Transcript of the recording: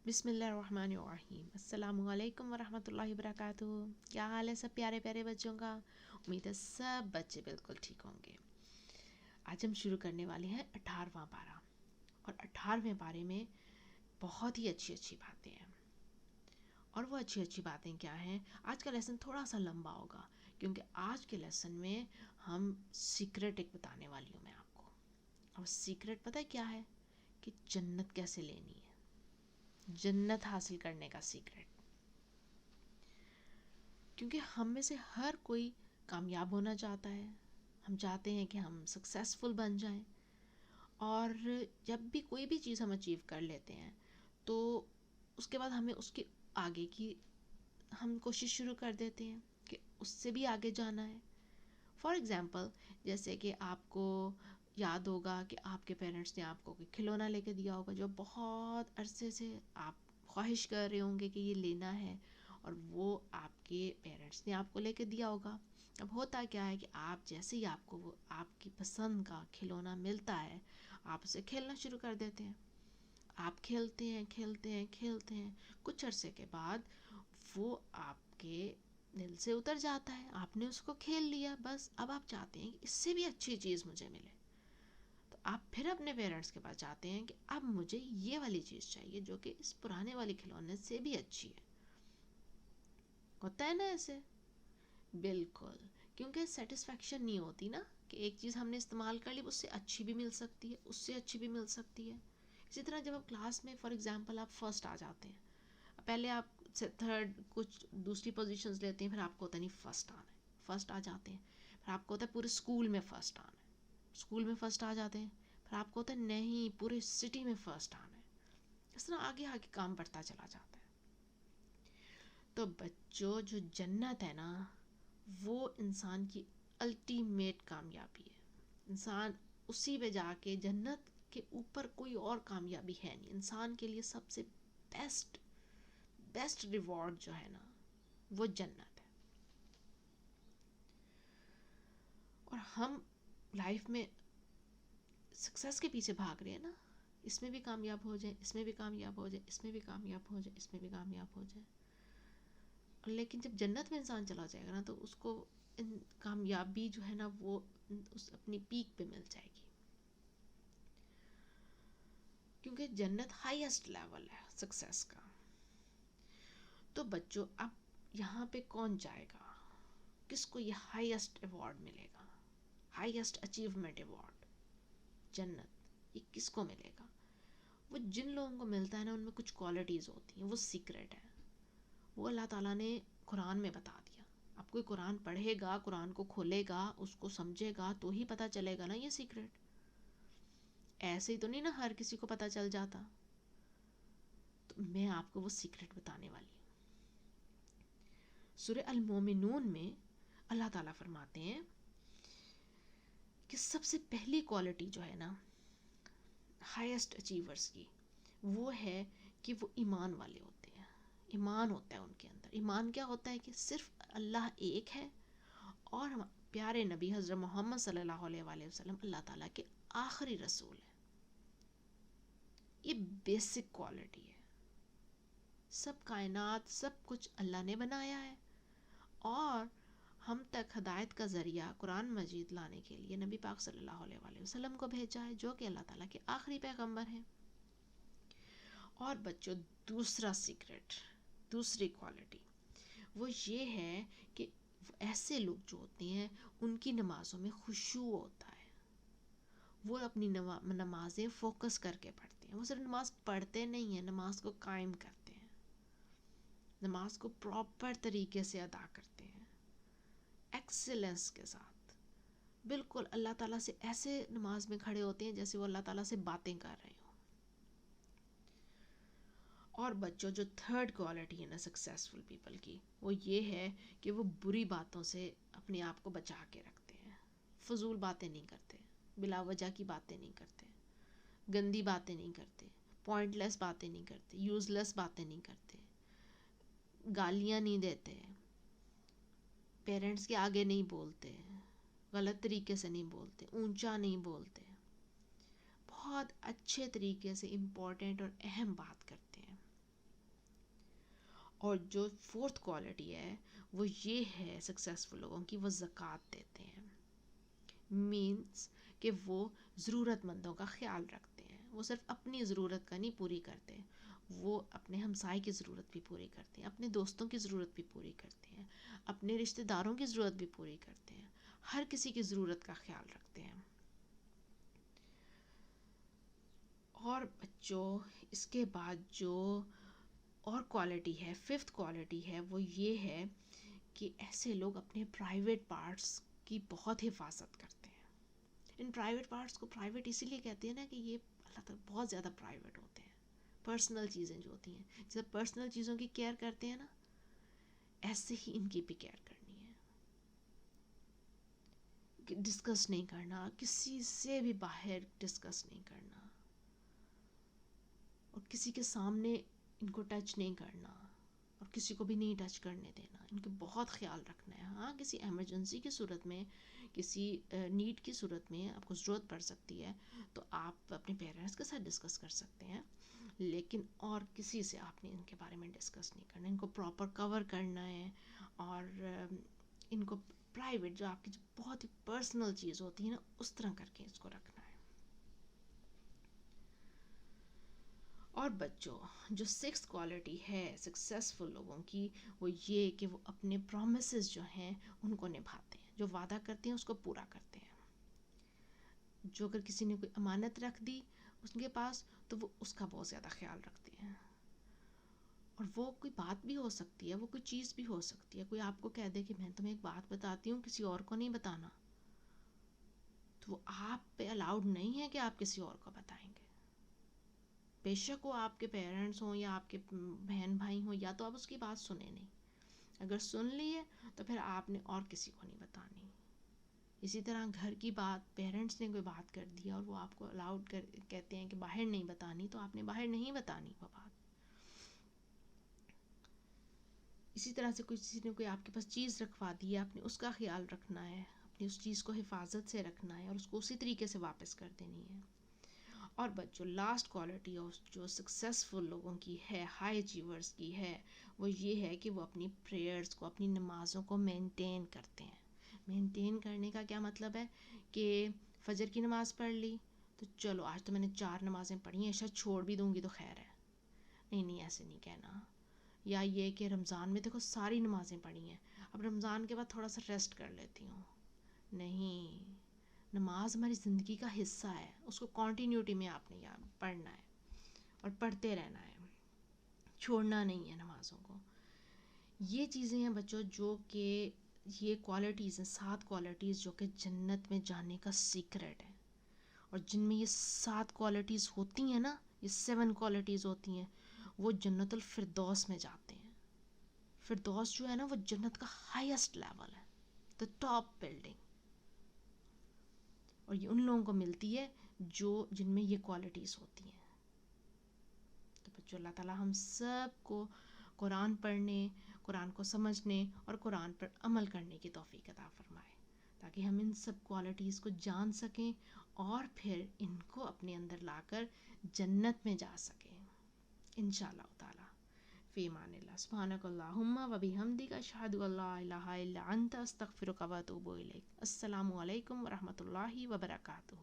بسم اللہ الرحمن الرحیم، السلام علیکم ورحمۃ اللہ وبرکاتہ۔ کیا حال ہے سب پیارے پیارے بچوں کا؟ امید ہے سب بچے بالکل ٹھیک ہوں گے۔ آج ہم شروع کرنے والے ہیں 18واں پارہ، اور 18ویں پارے میں بہت ہی اچھی اچھی باتیں ہیں۔ اور وہ اچھی اچھی باتیں کیا ہیں؟ آج کا لیسن تھوڑا سا لمبا ہوگا، کیونکہ آج کے لیسن میں ہم سیکرٹ ایک بتانے والی ہوں میں آپ کو۔ اور سیکرٹ پتہ ہے کیا ہے؟ کہ جنت کیسے لینی ہے، جنت حاصل کرنے کا سیکرٹ۔ کیونکہ ہم میں سے ہر کوئی کامیاب ہونا چاہتا ہے، ہم چاہتے ہیں کہ ہم سکسیسفل بن جائیں، اور جب بھی کوئی بھی چیز ہم اچیو کر لیتے ہیں تو اس کے بعد ہمیں اس کے آگے کی ہم کوشش شروع کر دیتے ہیں کہ اس سے بھی آگے جانا ہے۔ فار ایگزامپل، جیسے کہ آپ کو یاد ہوگا کہ آپ کے پیرنٹس نے آپ کو کوئی کھلونا لے کے دیا ہوگا جو بہت عرصے سے آپ خواہش کر رہے ہوں گے کہ یہ لینا ہے، اور وہ آپ کے پیرنٹس نے آپ کو لے کے دیا ہوگا۔ اب ہوتا کیا ہے کہ آپ جیسے ہی آپ کو وہ آپ کی پسند کا کھلونا ملتا ہے، آپ اسے کھیلنا شروع کر دیتے ہیں۔ آپ کھیلتے ہیں کھیلتے ہیں کھیلتے ہیں، کچھ عرصے کے بعد وہ آپ کے دل سے اتر جاتا ہے، آپ نے اس کو کھیل لیا، بس اب آپ چاہتے ہیں کہ اس سے بھی اچھی چیز مجھے ملے، تو آپ پھر اپنے پیرنٹس کے پاس جاتے ہیں کہ اب مجھے یہ والی چیز چاہیے جو کہ اس پرانے والے کھلونے سے بھی اچھی ہے۔ ہوتا ہے نا ایسے؟ بالکل، کیونکہ سیٹسفیکشن نہیں ہوتی نا، کہ ایک چیز ہم نے استعمال کر لی، اس سے اچھی بھی مل سکتی ہے، اس سے اچھی بھی مل سکتی ہے۔ اسی طرح جب آپ کلاس میں فار ایگزامپل آپ فرسٹ آ جاتے ہیں، پہلے آپ سے تھرڈ کچھ دوسری پوزیشنز لیتے ہیں، پھر آپ کو ہوتا نہیں فرسٹ آنا ہے، فرسٹ آ جاتے ہیں، پھر آپ کو ہوتا ہے پورے اسکول میں فرسٹ آنا ہے، اسکول میں فرسٹ آ جاتے ہیں، پھر آپ کو ہوتا ہے نہیں پورے سٹی میں فرسٹ آنا ہے۔ اس طرح آگے آگے کام بڑھتا چلا جاتا ہے۔ تو بچوں، جو جنت ہے نا، وہ انسان کی الٹیمیٹ کامیابی ہے۔ انسان اسی پہ جا کے، جنت کے اوپر کوئی اور کامیابی ہے نہیں۔ انسان کے لیے سب سے بیسٹ ریوارڈ جو ہے نا، وہ جنت ہے۔ اور ہم لائف میں سکسیس کے پیچھے بھاگ رہے ہیں نا، اس میں بھی کامیاب ہو جائیں، اس میں بھی کامیاب ہو جائیں، اس میں بھی کامیاب ہو جائیں، اس میں بھی کامیاب ہو جائیں۔ لیکن جب جنت میں انسان چلا جائے گا نا، تو اس کو کامیابی جو ہے نا وہ اس اپنی پیک پہ مل جائے گی، کیونکہ جنت ہائیسٹ لیول ہے سکسیس کا۔ تو بچوں، اب یہاں پہ کون جائے گا؟ کس کو یہ ہائیسٹ ایوارڈ ملے گا؟ ہائیسٹ اچیومنٹ ایوارڈ، جنت، یہ کس کو ملے گا؟ وہ جن لوگوں کو ملتا ہے نا، ان میں کچھ کوالٹیز ہوتی ہیں، وہ سیکرٹ ہے، وہ اللہ تعالیٰ نے قرآن میں بتا دیا۔ اب کوئی قرآن پڑھے گا، قرآن کو کھولے گا، اس کو سمجھے گا، تو ہی پتہ چلے گا نا یہ سیکرٹ۔ ایسے ہی تو نہیں نا ہر کسی کو پتہ چل جاتا۔ تو میں آپ کو وہ سیکرٹ بتانے والی ہوں۔ سورہ المومنون میں اللہ تعالیٰ فرماتے ہیں کہ سب سے پہلی کوالٹی جو ہے نا ہائیسٹ اچیورز کی، وہ ہے کہ وہ ایمان والے ہوتے ہیں۔ ایمان ہوتا ہے ان کے اندر۔ ایمان کیا ہوتا ہے؟ کہ صرف اللہ ایک ہے، اور پیارے نبی حضرت محمد صلی اللہ علیہ وآلہ وسلم اللہ تعالیٰ کے آخری رسول ہیں۔ یہ بیسک کوالٹی ہے۔ سب کائنات، سب کچھ اللہ نے بنایا ہے، اور ہم تک ہدایت کا ذریعہ قرآن مجید لانے کے لیے نبی پاک صلی اللہ علیہ وآلہ وسلم کو بھیجا ہے، جو کہ اللہ تعالیٰ کے آخری پیغمبر ہیں۔ اور بچوں، دوسرا سیکرٹ، دوسری کوالٹی، وہ یہ ہے کہ ایسے لوگ جو ہوتے ہیں ان کی نمازوں میں خشوع ہوتا ہے۔ وہ اپنی نمازیں فوکس کر کے پڑھتے ہیں۔ وہ صرف نماز پڑھتے نہیں ہیں، نماز کو قائم کرتے ہیں، نماز کو پراپر طریقے سے ادا کرتے ہیں، ایکسلنس کے ساتھ۔ بالکل اللہ تعالیٰ سے ایسے نماز میں کھڑے ہوتے ہیں جیسے وہ اللہ تعالیٰ سے باتیں کر رہے ہوں۔ اور بچوں، جو تھرڈ کوالٹی ہے نا سکسیسفل پیپل کی، وہ یہ ہے کہ وہ بری باتوں سے اپنے آپ کو بچا کے رکھتے ہیں۔ فضول باتیں نہیں کرتے، بلا وجہ کی باتیں نہیں کرتے، گندی باتیں نہیں کرتے، پوائنٹ لیس باتیں نہیں کرتے، یوز لیس باتیں نہیں کرتے، گالیاں نہیں دیتے، پیرنٹس کے آگے نہیں بولتے، غلط طریقے سے نہیں بولتے، اونچا نہیں بولتے، بہت اچھے طریقے سے امپورٹنٹ اور اہم بات کرتے ہیں۔ اور جو فورتھ کوالٹی ہے وہ یہ ہے سکسیزفل لوگوں کی، وہ زکوٰۃ دیتے ہیں. مینس کہ وہ ضرورت مندوں کا خیال رکھتے ہیں. وہ صرف اپنی ضرورت کا نہیں پوری کرتے، وہ اپنے ہمسائے کی ضرورت بھی پوری کرتے ہیں، اپنے دوستوں کی ضرورت بھی پوری کرتے ہیں، اپنے رشتہ داروں کی ضرورت بھی پوری کرتے ہیں، ہر کسی کی ضرورت کا خیال رکھتے ہیں. اور بچوں اس کے بعد جو اور کوالٹی ہے، ففتھ کوالٹی ہے، وہ یہ ہے کہ ایسے لوگ اپنے پرائیویٹ پارٹس کی بہت حفاظت کرتے ہیں. ان پرائیویٹ پارٹس کو پرائیویٹ اسی لیے کہتے ہیں نا کہ یہ اللہ تعالیٰ بہت زیادہ پرائیویٹ ہوتے ہیں. پرسنل چیزیں جو ہوتی ہیں، جیسے پرسنل چیزوں کی کیئر کرتے ہیں نا، ایسے ہی ان کی بھی کیئر کرنی ہے. ڈسکس نہیں کرنا، کسی سے بھی باہر ڈسکس نہیں کرنا، اور کسی کے سامنے ان کو ٹچ نہیں کرنا، اور کسی کو بھی نہیں ٹچ کرنے دینا. ان کا بہت خیال رکھنا ہے. ہاں کسی ایمرجنسی کی صورت میں، کسی نیڈ کی صورت میں آپ کو ضرورت پڑ سکتی ہے تو آپ اپنے پیرنٹس کے ساتھ ڈسکس کر سکتے ہیں، لیکن اور کسی سے آپ نے ان کے بارے میں ڈسکس نہیں کرنا. ان کو پراپر کور کرنا ہے، اور ان کو پرائیویٹ جو آپ کی بہت ہی پرسنل چیز ہوتی ہے نا، اس طرح کر کے اس کو رکھنا ہے. اور بچوں جو سکس کوالٹی ہے سکسیزفل لوگوں کی، وہ یہ کہ وہ اپنے پرومسز جو ہیں ان کو نبھاتے ہیں. جو وعدہ کرتے ہیں اس کو پورا کرتے ہیں. جو اگر کسی نے کوئی امانت رکھ دی اس کے پاس تو وہ اس کا بہت زیادہ خیال رکھتے ہیں. اور وہ کوئی بات بھی ہو سکتی ہے، وہ کوئی چیز بھی ہو سکتی ہے. کوئی آپ کو کہہ دے کہ میں تمہیں ایک بات بتاتی ہوں، کسی اور کو نہیں بتانا، تو وہ آپ پہ الاؤڈ نہیں ہے کہ آپ کسی اور کو بتائیں گے. بے شک وہ آپ کے پیرنٹس ہوں یا آپ کے بہن بھائی ہوں، یا تو آپ اس کی بات سنیں نہیں. اگر سن لی ہے تو پھر آپ نے اور کسی کو نہیں بتانی. اسی طرح گھر کی بات، پیرنٹس نے کوئی بات کر دی اور وہ آپ کو الاؤڈ کہتے ہیں کہ باہر نہیں بتانی، تو آپ نے باہر نہیں بتانی وہ بات. اسی طرح سے کسی نے کوئی آپ کے پاس چیز رکھوا دی ہے، آپ نے اس کا خیال رکھنا ہے، اپنی اس چیز کو حفاظت سے رکھنا ہے اور اس کو اسی طریقے سے واپس کر دینی ہے. اور بچوں لاسٹ کوالٹی جو سکسیزفل لوگوں کی ہے، ہائی اچیورز کی ہے، وہ یہ ہے کہ وہ اپنی پریئرز کو، اپنی نمازوں کو مینٹین کرتے ہیں. مینٹین کرنے کا کیا مطلب ہے کہ فجر کی نماز پڑھ لی تو چلو آج تو میں نے 4 نمازیں پڑھی ہیں، شاید چھوڑ بھی دوں گی تو خیر ہے. نہیں ایسے نہیں کہنا. یا یہ کہ رمضان میں دیکھو ساری نمازیں پڑھی ہیں، اب رمضان کے بعد تھوڑا سا ریسٹ کر لیتی ہوں. نہیں، نماز ہماری زندگی کا حصہ ہے، اس کو کنٹینیوٹی میں آپ نے پڑھنا ہے اور پڑھتے رہنا ہے، چھوڑنا نہیں ہے نمازوں کو. یہ چیزیں ہیں بچوں جو کہ یہ کوالٹیز ہیں، 7 کوالٹیز جو کہ جنت میں جانے کا سیکرٹ ہے. اور جن میں یہ 7 کوالٹیز ہوتی ہیں نا، یہ 7 کوالٹیز ہوتی ہیں، وہ جنت الفردوس میں جاتے ہیں. فردوس جو ہے نا وہ جنت کا ہائیسٹ لیول ہے، the ٹاپ بلڈنگ. اور یہ ان لوگوں کو ملتی ہے جن میں یہ کوالٹیز ہوتی ہیں. تو بچوں اللہ تعالیٰ ہم سب کو قرآن پڑھنے، قرآن کو سمجھنے اور قرآن پر عمل کرنے کی توفیق عطا فرمائے، تاکہ ہم ان سب کوالٹیز کو جان سکیں اور پھر ان کو اپنے اندر لا کر جنت میں جا سکیں انشاءاللہ تعالیٰ. فی امان اللہ. سبحانک اللہم و بحمدک، اشہد ان لا الہ الا انت، استغفرک و اتوب الیک. السلام علیکم و رحمۃ اللہ وبرکاتہ.